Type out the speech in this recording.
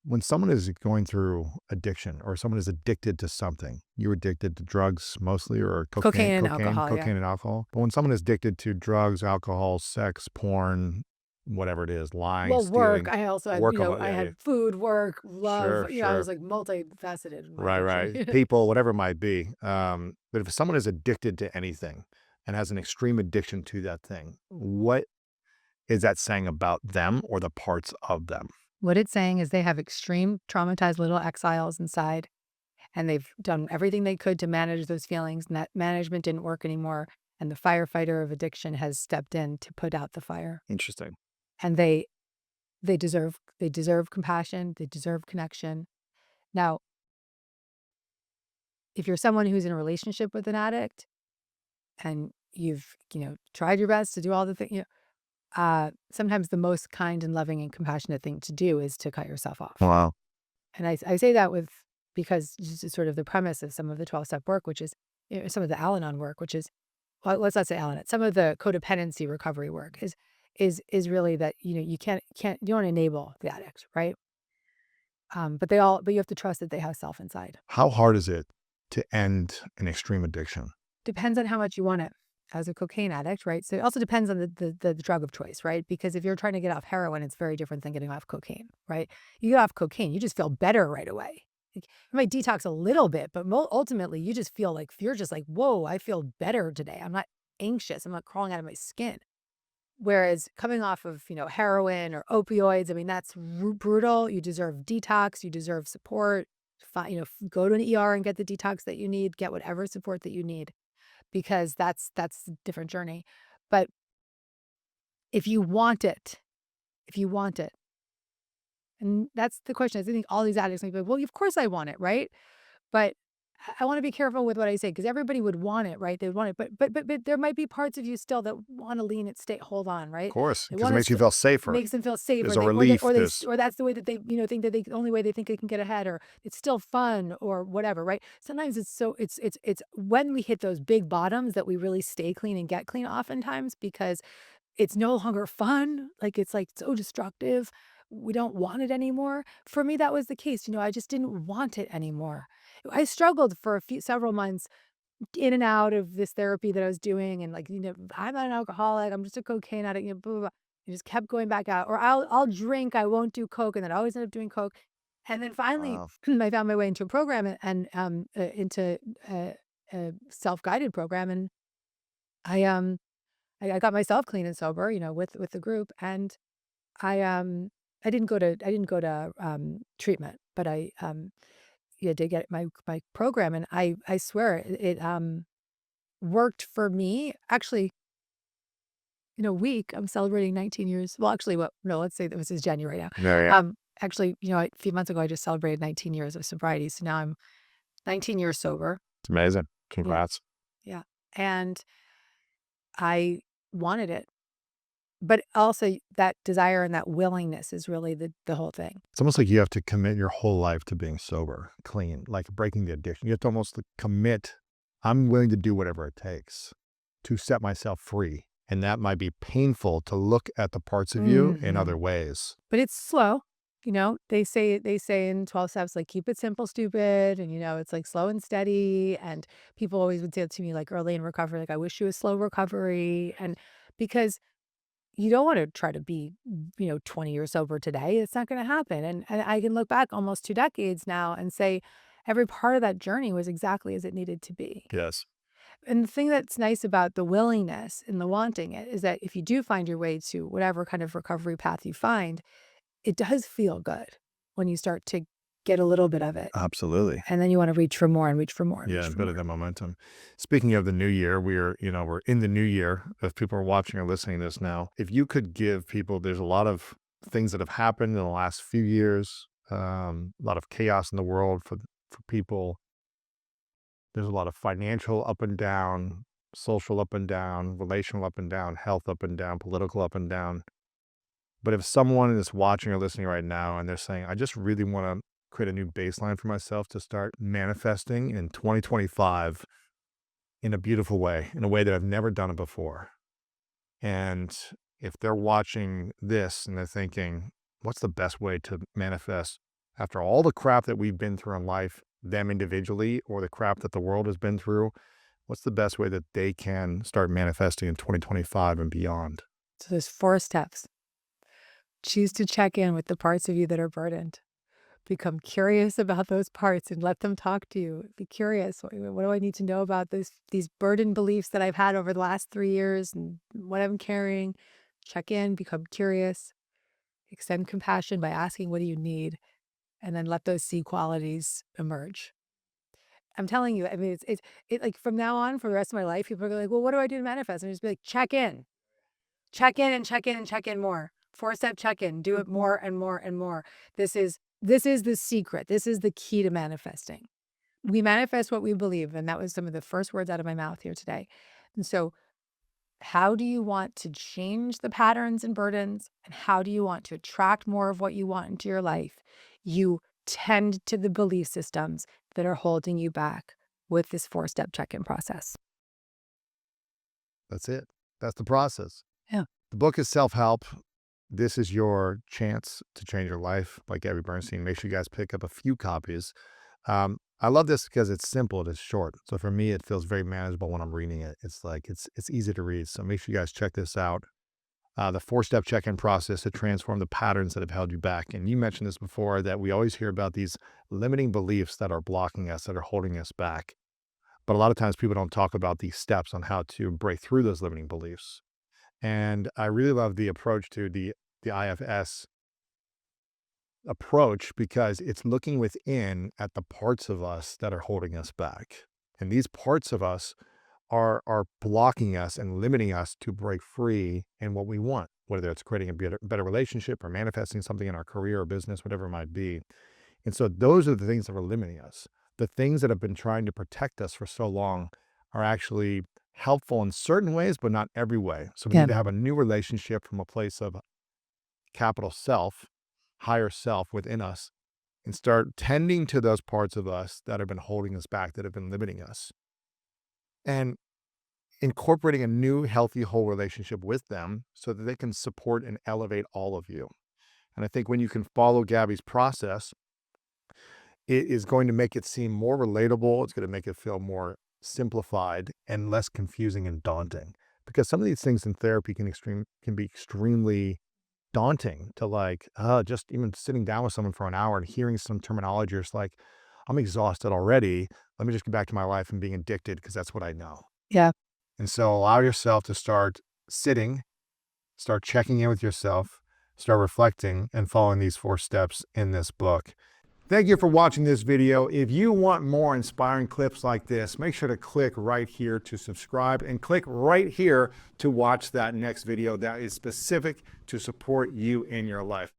When someone is going through addiction or someone is addicted to something, you're addicted to drugs mostly or Cocaine and alcohol, yeah. cocaine and alcohol. But when someone is addicted to drugs, alcohol, sex, porn, whatever it is, lying, Well, work, stealing, I also had, work, I yeah, yeah. had food, work, love, Sure, I was sure. like multifaceted in my Right, addiction. right. People, whatever it might be. But if someone is addicted to anything and has an extreme addiction to that thing, what is that saying about them or the parts of them? What it's saying is they have extreme traumatized little exiles inside, and they've done everything they could to manage those feelings, and that management didn't work anymore, and the firefighter of addiction has stepped in to put out the fire. Interesting. And they deserve compassion, they deserve connection. Now, if you're someone who's in a relationship with an addict and you've, tried your best to do all the things, sometimes the most kind and loving and compassionate thing to do is to cut yourself off. Wow. And I say that because this is sort of the premise of some of the 12-step work, which is some of the Al-Anon work, which is, well, let's not say Al-Anon, some of the codependency recovery work is really that, you you don't enable the addict, right? But you have to trust that they have self inside. How hard is it to end an extreme addiction? Depends on how much you want it as a cocaine addict, right? So it also depends on the drug of choice, right? Because if you're trying to get off heroin, it's very different than getting off cocaine, right? You get off cocaine, you just feel better right away. Like, you might detox a little bit, but ultimately you just feel like you're just like, whoa, I feel better today. I'm not anxious. I'm not crawling out of my skin. Whereas coming off of, heroin or opioids, I mean, that's brutal. You deserve detox. You deserve support. Go to an ER and get the detox that you need. Get whatever support that you need, because that's a different journey. But if you want it, if you want it, and that's the question. I think all these addicts might be like, well, of course I want it, right? But I want to be careful with what I say, because everybody would want it, right? They would want it, but there might be parts of you still that want to lean it, hold on, Of right? course, They because it want to makes you feel safer. makes them feel safe, There's or a relief. There's or that's the way that they think that the only way they think they can get ahead, or it's still fun, or whatever, right? Sometimes it's when we hit those big bottoms that we really stay clean and get clean, oftentimes, because it's no longer fun. Like, it's like so destructive. We don't want it anymore. For me, that was the case. I just didn't want it anymore. I struggled for several months in and out of this therapy that I was doing. And like, I'm not an alcoholic. I'm just a cocaine addict, blah, blah, blah. I just kept going back out, or I'll drink. I won't do Coke. And then I always end up doing Coke. And then finally wow. I found my way into a program, into a self-guided program. And I got myself clean and sober, with the group. And I, I didn't go to treatment, but I did get my program, and I swear it worked for me. Actually, in a week, I'm celebrating 19 years. Well, actually, no, let's say that this is January now. Yeah, yeah. Actually, a few months ago, I just celebrated 19 years of sobriety. So now I'm 19 years sober. It's amazing. Yeah, Congrats. yeah, and I wanted it. But also that desire and that willingness is really the whole thing. It's almost like you have to commit your whole life to being sober, clean, like breaking the addiction. You have to almost commit. I'm willing to do whatever it takes to set myself free. And that might be painful to look at the parts of you in other Mhm. ways. But it's slow. They say in 12 steps, like, keep it simple, stupid. And, it's like slow and steady. And people always would say it to me, like, early in recovery, like, I wish you a slow recovery. And because you don't want to try to be, 20 years sober today. It's not going to happen. And I can look back almost 2 decades now and say every part of that journey was exactly as it needed to be. Yes. And the thing that's nice about the willingness and the wanting it is that if you do find your way to whatever kind of recovery path you find, it does feel good when you start to get a little bit of it. Absolutely. And then you want to reach for more and reach for more and reach Yeah, for better more. that momentum. Speaking of the new year, we're in the new year. If people are watching or listening to this now, if you could give people, there's a lot of things that have happened in the last few years, a lot of chaos in the world for people. There's a lot of financial up and down, social up and down, relational up and down, health up and down, political up and down. But if someone is watching or listening right now and they're saying, I just really want to create a new baseline for myself to start manifesting in 2025 in a beautiful way, in a way that I've never done it before. And if they're watching this and they're thinking, what's the best way to manifest after all the crap that we've been through in life, them individually, or the crap that the world has been through, what's the best way that they can start manifesting in 2025 and beyond? So there's 4 steps. Choose to check in with the parts of you that are burdened. Become curious about those parts and let them talk to you. Be curious. What do I need to know about these burden beliefs that I've had over the last 3 years and what I'm carrying? Check in, become curious, extend compassion by asking, what do you need? And then let those C qualities emerge. I'm telling you, I mean, it's like from now on, for the rest of my life, people are like, well, what do I do to manifest? And I just be like, check in. Check in and check in and check in more. 4-step check in. Do it more and more and more. This is the secret. This is the key to manifesting. We manifest what we believe, and that was some of the first words out of my mouth here today. And so, how do you want to change the patterns and burdens, and how do you want to attract more of what you want into your life? You tend to the belief systems that are holding you back with this 4-step check-in process. That's it. That's the process. Yeah. The book is self-help. This is your chance to change your life by Gabby Bernstein. Make sure you guys pick up a few copies. I love this because it's simple, it's short. So for me, it feels very manageable when I'm reading it. It's like it's easy to read. So make sure you guys check this out. The 4-step check-in process to transform the patterns that have held you back. And you mentioned this before, that we always hear about these limiting beliefs that are blocking us, that are holding us back. But a lot of times people don't talk about these steps on how to break through those limiting beliefs. And I really love the approach to the IFS approach, because it's looking within at the parts of us that are holding us back. And these parts of us are blocking us and limiting us to break free in what we want, whether it's creating a better relationship or manifesting something in our career or business, whatever it might be. And so those are the things that are limiting us. The things that have been trying to protect us for so long are actually helpful in certain ways, but not every way. So we Yeah. need to have a new relationship from a place of capital self, higher self within us, and start tending to those parts of us that have been holding us back, that have been limiting us, and incorporating a new, healthy, whole relationship with them so that they can support and elevate all of you. And I think when you can follow Gabby's process, it is going to make it seem more relatable. It's going to make it feel more simplified and less confusing and daunting. Because some of these things in therapy can be extremely daunting to, like, just even sitting down with someone for an hour and hearing some terminology. It's like, I'm exhausted already. Let me just get back to my life and being addicted because that's what I know. Yeah. And so allow yourself to start sitting, start checking in with yourself, start reflecting, and following these 4 steps in this book. Thank you for watching this video. If you want more inspiring clips like this, make sure to click right here to subscribe, and click right here to watch that next video that is specific to support you in your life.